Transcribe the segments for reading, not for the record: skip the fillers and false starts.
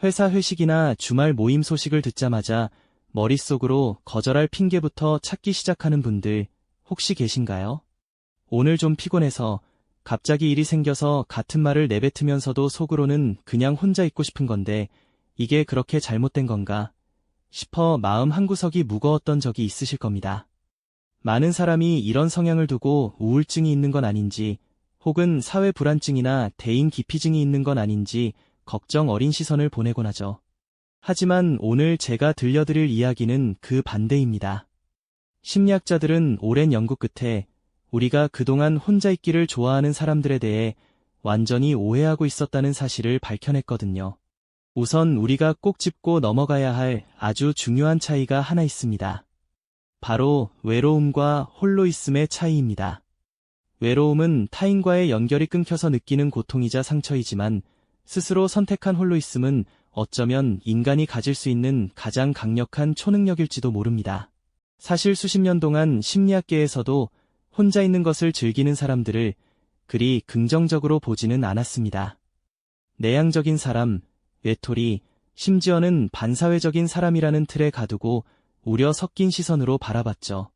회사 회식이나 주말 모임 소식을 듣자마자 머릿속으로 거절할 핑계부터 찾기 시작하는 분들 혹시 계신가요? 오늘 좀 피곤해서 갑자기 일이 생겨서 같은 말을 내뱉으면서도 속으로는 그냥 혼자 있고 싶은 건데 이게 그렇게 잘못된 건가 싶어 마음 한구석이 무거웠던 적이 있으실 겁니다. 많은 사람이 이런 성향을 두고 우울증이 있는 건 아닌지 혹은 사회 불안증이나 대인 기피증이 있는 건 아닌지 걱정 어린 시선을 보내곤 하죠. 하지만 오늘 제가 들려드릴 이야기는 그 반대입니다. 심리학자들은 오랜 연구 끝에 우리가 그동안 혼자 있기를 좋아하는 사람들에 대해 완전히 오해하고 있었다는 사실을 밝혀냈거든요. 우선 우리가 꼭 짚고 넘어가야 할 아주 중요한 차이가 하나 있습니다. 바로 외로움과 홀로있음의 차이입니다. 외로움은 타인과의 연결이 끊겨서 느끼는 고통이자 상처이지만 스스로 선택한 홀로있음은 어쩌면 인간이 가질 수 있는 가장 강력한 초능력일지도 모릅니다. 사실 수십 년 동안 심리학계에서도 혼자 있는 것을 즐기는 사람들을 그리 긍정적으로 보지는 않았습니다. 내향적인 사람, 외톨이, 심지어는 반사회적인 사람이라는 틀에 가두고 우려 섞인 시선으로 바라봤죠.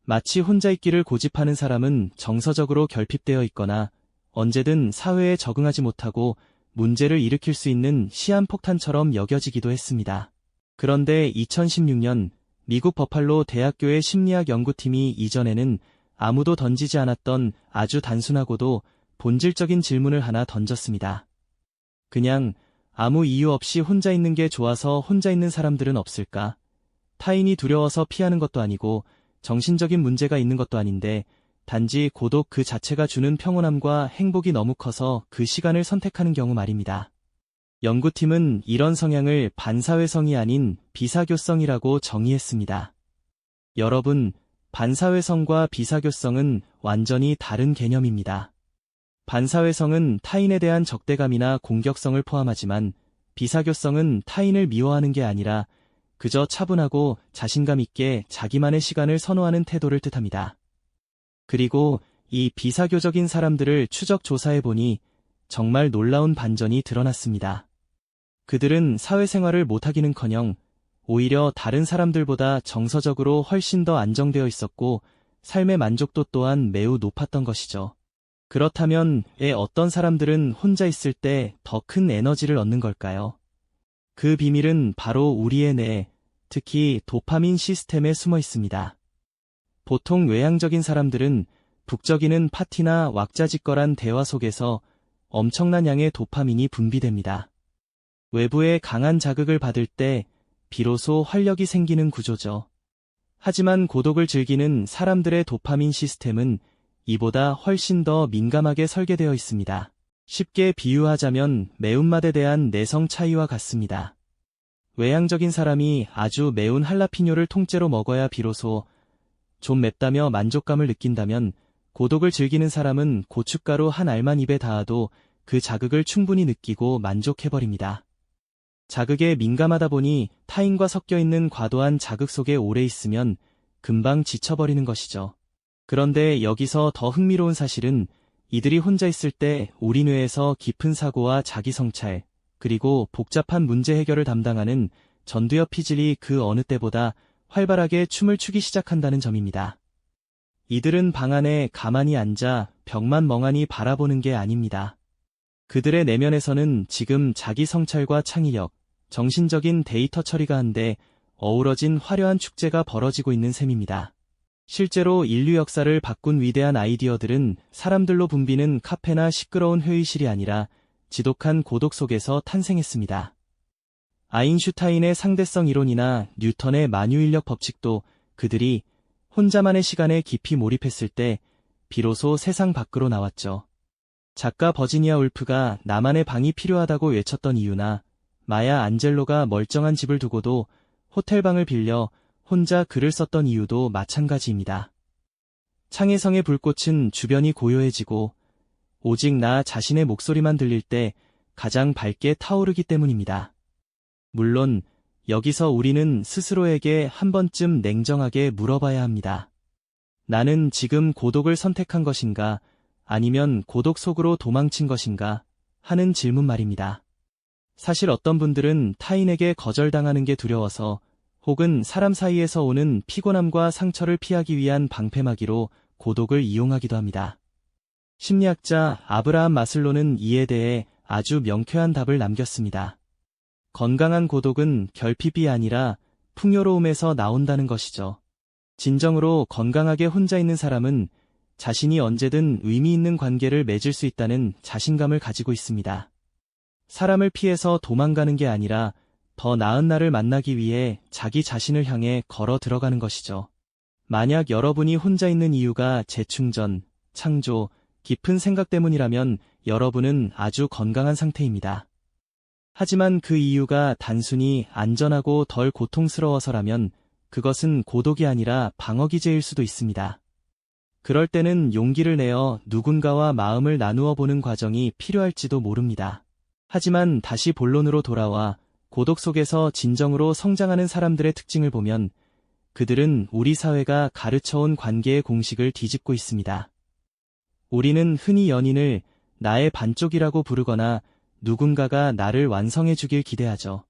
마치 혼자 있기를 고집하는 사람은 정서적으로 결핍되어 있거나 언제든 사회에 적응하지 못하고 문제를 일으킬 수 있는 시한폭탄처럼 여겨지기도 했습니다. 그런데 2016년 미국 버팔로 대학교의 심리학 연구팀이 이전에는 아무도 던지지 않았던 아주 단순하고도 본질적인 질문을 하나 던졌습니다. 그냥 아무 이유 없이 혼자 있는 게 좋아서 혼자 있는 사람들은 없을까? 타인이 두려워서 피하는 것도 아니고 정신적인 문제가 있는 것도 아닌데 단지 고독 그 자체가 주는 평온함과 행복이 너무 커서 그 시간을 선택하는 경우 말입니다. 연구팀은 이런 성향을 반사회성이 아닌 비사교성이라고 정의했습니다. 여러분, 반사회성과 비사교성은 완전히 다른 개념입니다. 반사회성은 타인에 대한 적대감이나 공격성을 포함하지만 비사교성은 타인을 미워하는 게 아니라 그저 차분하고 자신감 있게 자기만의 시간을 선호하는 태도를 뜻합니다. 그리고 이 비사교적인 사람들을 추적 조사해보니 정말 놀라운 반전이 드러났습니다. 그들은 사회생활을 못하기는커녕 오히려 다른 사람들보다 정서적으로 훨씬 더 안정되어 있었고 삶의 만족도 또한 매우 높았던 것이죠. 그렇다면 왜 어떤 사람들은 혼자 있을 때 더 큰 에너지를 얻는 걸까요? 그 비밀은 바로 우리의 뇌, 특히 도파민 시스템에 숨어 있습니다. 보통 외향적인 사람들은 북적이는 파티나 왁자지껄한 대화 속에서 엄청난 양의 도파민이 분비됩니다. 외부의 강한 자극을 받을 때 비로소 활력이 생기는 구조죠. 하지만 고독을 즐기는 사람들의 도파민 시스템은 이보다 훨씬 더 민감하게 설계되어 있습니다. 쉽게 비유하자면 매운맛에 대한 내성 차이와 같습니다. 외향적인 사람이 아주 매운 할라피뇨를 통째로 먹어야 비로소 좀 맵다며 만족감을 느낀다면 고독을 즐기는 사람은 고춧가루 한 알만 입에 닿아도 그 자극을 충분히 느끼고 만족해버립니다. 자극에 민감하다 보니 타인과 섞여 있는 과도한 자극 속에 오래 있으면 금방 지쳐버리는 것이죠. 그런데 여기서 더 흥미로운 사실은 이들이 혼자 있을 때 우리 뇌에서 깊은 사고와 자기성찰, 그리고 복잡한 문제 해결을 담당하는 전두엽 피질이 그 어느 때보다 활발하게 춤을 추기 시작한다는 점입니다. 이들은 방 안에 가만히 앉아 벽만 멍하니 바라보는 게 아닙니다. 그들의 내면에서는 지금 자기 성찰과 창의력, 정신적인 데이터 처리가 한데 어우러진 화려한 축제가 벌어지고 있는 셈입니다. 실제로 인류 역사를 바꾼 위대한 아이디어들은 사람들로 붐비는 카페나 시끄러운 회의실이 아니라 지독한 고독 속에서 탄생했습니다. 아인슈타인의 상대성 이론이나 뉴턴의 만유인력 법칙도 그들이 혼자만의 시간에 깊이 몰입했을 때 비로소 세상 밖으로 나왔죠. 작가 버지니아 울프가 나만의 방이 필요하다고 외쳤던 이유나 마야 안젤로가 멀쩡한 집을 두고도 호텔방을 빌려 혼자 글을 썼던 이유도 마찬가지입니다. 창의성의 불꽃은 주변이 고요해지고 오직 나 자신의 목소리만 들릴 때 가장 밝게 타오르기 때문입니다. 물론 여기서 우리는 스스로에게 한 번쯤 냉정하게 물어봐야 합니다. 나는 지금 고독을 선택한 것인가 아니면 고독 속으로 도망친 것인가 하는 질문 말입니다. 사실 어떤 분들은 타인에게 거절당하는 게 두려워서 혹은 사람 사이에서 오는 피곤함과 상처를 피하기 위한 방패막이로 고독을 이용하기도 합니다. 심리학자 아브라함 마슬로는 이에 대해 아주 명쾌한 답을 남겼습니다. 건강한 고독은 결핍이 아니라 풍요로움에서 나온다는 것이죠. 진정으로 건강하게 혼자 있는 사람은 자신이 언제든 의미 있는 관계를 맺을 수 있다는 자신감을 가지고 있습니다. 사람을 피해서 도망가는 게 아니라 더 나은 나를 만나기 위해 자기 자신을 향해 걸어 들어가는 것이죠. 만약 여러분이 혼자 있는 이유가 재충전, 창조, 깊은 생각 때문이라면 여러분은 아주 건강한 상태입니다. 하지만 그 이유가 단순히 안전하고 덜 고통스러워서라면 그것은 고독이 아니라 방어기제일 수도 있습니다. 그럴 때는 용기를 내어 누군가와 마음을 나누어 보는 과정이 필요할지도 모릅니다. 하지만 다시 본론으로 돌아와 고독 속에서 진정으로 성장하는 사람들의 특징을 보면 그들은 우리 사회가 가르쳐온 관계의 공식을 뒤집고 있습니다. 우리는 흔히 연인을 나의 반쪽이라고 부르거나 누군가가 나를 완성해 주길 기대하죠.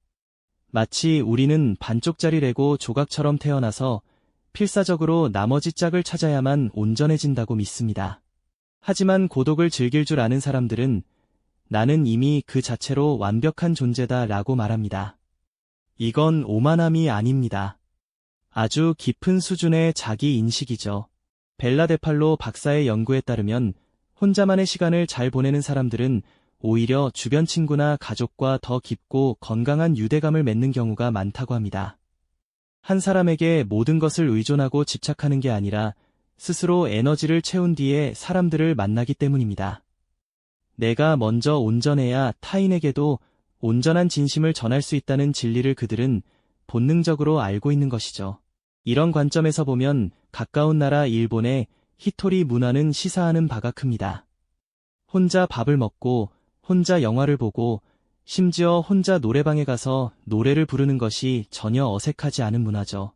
마치 우리는 반쪽짜리 레고 조각처럼 태어나서 필사적으로 나머지 짝을 찾아야만 온전해진다고 믿습니다. 하지만 고독을 즐길 줄 아는 사람들은 나는 이미 그 자체로 완벽한 존재다 라고 말합니다. 이건 오만함이 아닙니다. 아주 깊은 수준의 자기 인식이죠. 벨라 데팔로 박사의 연구에 따르면 혼자만의 시간을 잘 보내는 사람들은 오히려 주변 친구나 가족과 더 깊고 건강한 유대감을 맺는 경우가 많다고 합니다. 한 사람에게 모든 것을 의존하고 집착하는 게 아니라 스스로 에너지를 채운 뒤에 사람들을 만나기 때문입니다. 내가 먼저 온전해야 타인에게도 온전한 진심을 전할 수 있다는 진리를 그들은 본능적으로 알고 있는 것이죠. 이런 관점에서 보면 가까운 나라 일본의 히토리 문화는 시사하는 바가 큽니다. 혼자 밥을 먹고 혼자 영화를 보고 심지어 혼자 노래방에 가서 노래를 부르는 것이 전혀 어색하지 않은 문화죠.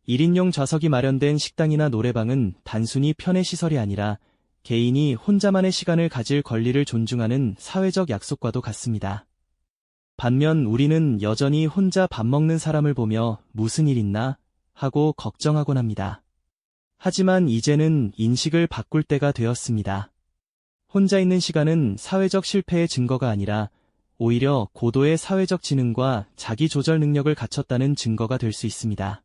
1인용 좌석이 마련된 식당이나 노래방은 단순히 편의시설이 아니라 개인이 혼자만의 시간을 가질 권리를 존중하는 사회적 약속과도 같습니다. 반면 우리는 여전히 혼자 밥 먹는 사람을 보며 무슨 일 있나 하고 걱정하곤 합니다. 하지만 이제는 인식을 바꿀 때가 되었습니다. 혼자 있는 시간은 사회적 실패의 증거가 아니라 오히려 고도의 사회적 지능과 자기 조절 능력을 갖췄다는 증거가 될 수 있습니다.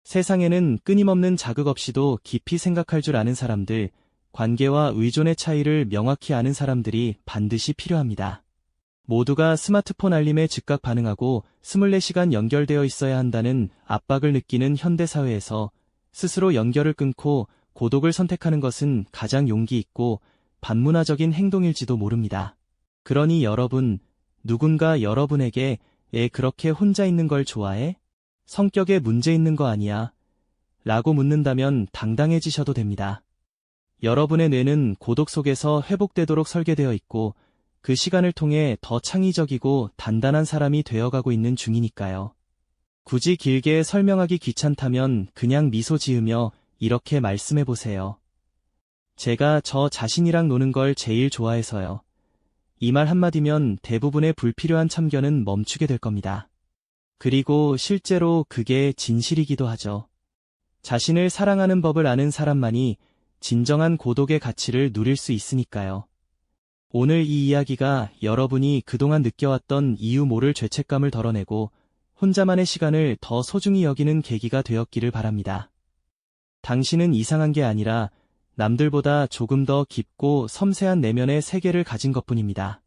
세상에는 끊임없는 자극 없이도 깊이 생각할 줄 아는 사람들, 관계와 의존의 차이를 명확히 아는 사람들이 반드시 필요합니다. 모두가 스마트폰 알림에 즉각 반응하고 24시간 연결되어 있어야 한다는 압박을 느끼는 현대사회에서 스스로 연결을 끊고 고독을 선택하는 것은 가장 용기 있고 반문화적인 행동일지도 모릅니다. 그러니 여러분, 누군가 여러분에게 왜 그렇게 혼자 있는 걸 좋아해? 성격에 문제 있는 거 아니야? 라고 묻는다면 당당해지셔도 됩니다. 여러분의 뇌는 고독 속에서 회복되도록 설계되어 있고 그 시간을 통해 더 창의적이고 단단한 사람이 되어가고 있는 중이니까요. 굳이 길게 설명하기 귀찮다면 그냥 미소 지으며 이렇게 말씀해보세요. 제가 저 자신이랑 노는 걸 제일 좋아해서요. 이 말 한마디면 대부분의 불필요한 참견은 멈추게 될 겁니다. 그리고 실제로 그게 진실이기도 하죠. 자신을 사랑하는 법을 아는 사람만이 진정한 고독의 가치를 누릴 수 있으니까요. 오늘 이 이야기가 여러분이 그동안 느껴왔던 이유 모를 죄책감을 덜어내고 혼자만의 시간을 더 소중히 여기는 계기가 되었기를 바랍니다. 당신은 이상한 게 아니라 남들보다 조금 더 깊고 섬세한 내면의 세계를 가진 것뿐입니다.